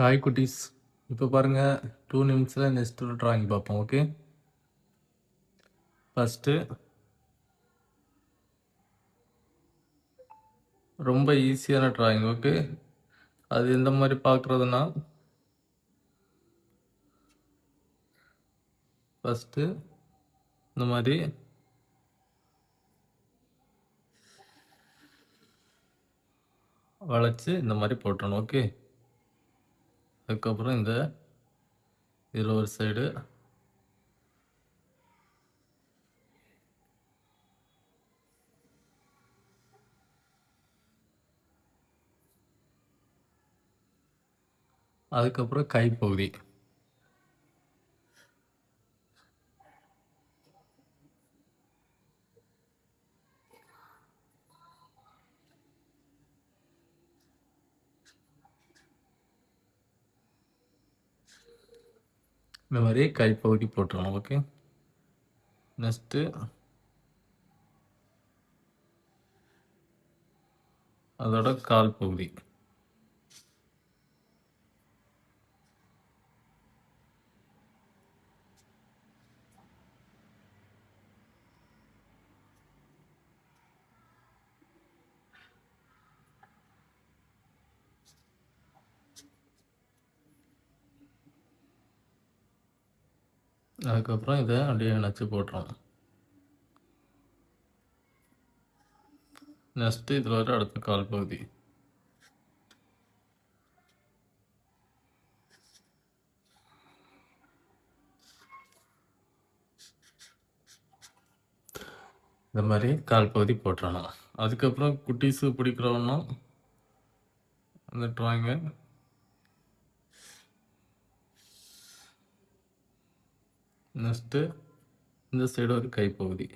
Hi குட்டீஸ். இப்போ பாருங்க 2 நிமிஷத்தில் நெக்ஸ்ட் ஒரு ட்ராயிங் பார்ப்போம். ஓகே, ஃபஸ்ட்டு ரொம்ப ஈஸியான ட்ராயிங். ஓகே, அது எந்த மாதிரி பார்க்குறதுனா, ஃபஸ்ட்டு இந்த மாதிரி வளைச்சி இந்த மாதிரி போட்டணும். ஓகே, அதுக்கப்புறம் இந்த இதில் ஒரு சைடு அதுக்கப்புறம் கைப்பகுதி இந்த மாதிரி கைப்பகுதி போட்டுருணும். ஓகே, நெக்ஸ்ட்டு அதோட கால் பகுதி அதுக்கப்புறம் இதை அப்படியே இணைச்சி போட்டுரும். நெக்ஸ்ட்டு இதில் வர அடுத்த கால் பகுதி இந்த மாதிரி கால் பகுதி போட்டுறணும். அதுக்கப்புறம் குட்டீஸு பிடிக்கிறவனும் அந்த ட்ராயிங்கை நெக்ஸ்ட்டு இந்த சைடு ஒரு கைப்பகுதி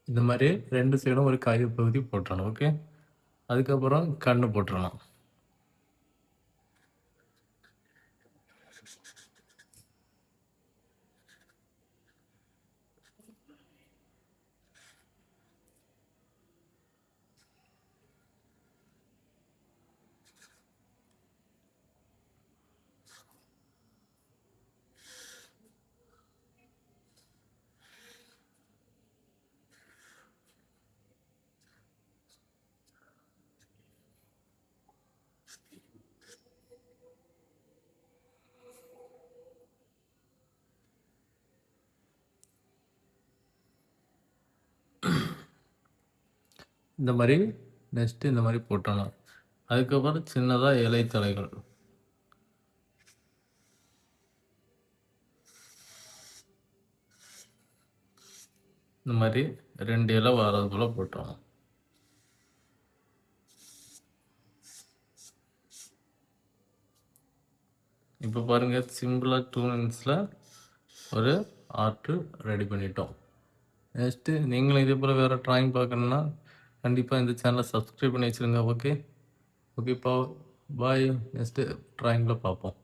இந்த மாதிரி 2 சைடும் ஒரு காய் பகுதி போட்டுறணும். ஓகே, அதுக்கப்புறம் கண்ணு போட்டுறணும். இந்த மாதிரி நெக்ஸ்ட்டு இந்த மாதிரி போட்டணும். அதுக்கப்புறம் சின்னதாக இலை தலைகள் இந்த மாதிரி 2 இலை வர்றது போல் போட்டணும். இப்போ பாருங்கள், சிம்பிளாக 2 மினிட்ஸில் ஒரு ஆர்ட்டு ரெடி பண்ணிட்டோம். நெக்ஸ்ட்டு நீங்களும் இதே போல் வேறு ட்ராயிங் பார்க்கணுன்னா கண்டிப்பாக இந்த சேனலை சப்ஸ்கிரைப் பண்ணி வச்சுருங்க. ஓகே, ஓகேப்பா, பாய். நெக்ஸ்ட்டு ட்ராயிங்கில் பார்ப்போம்.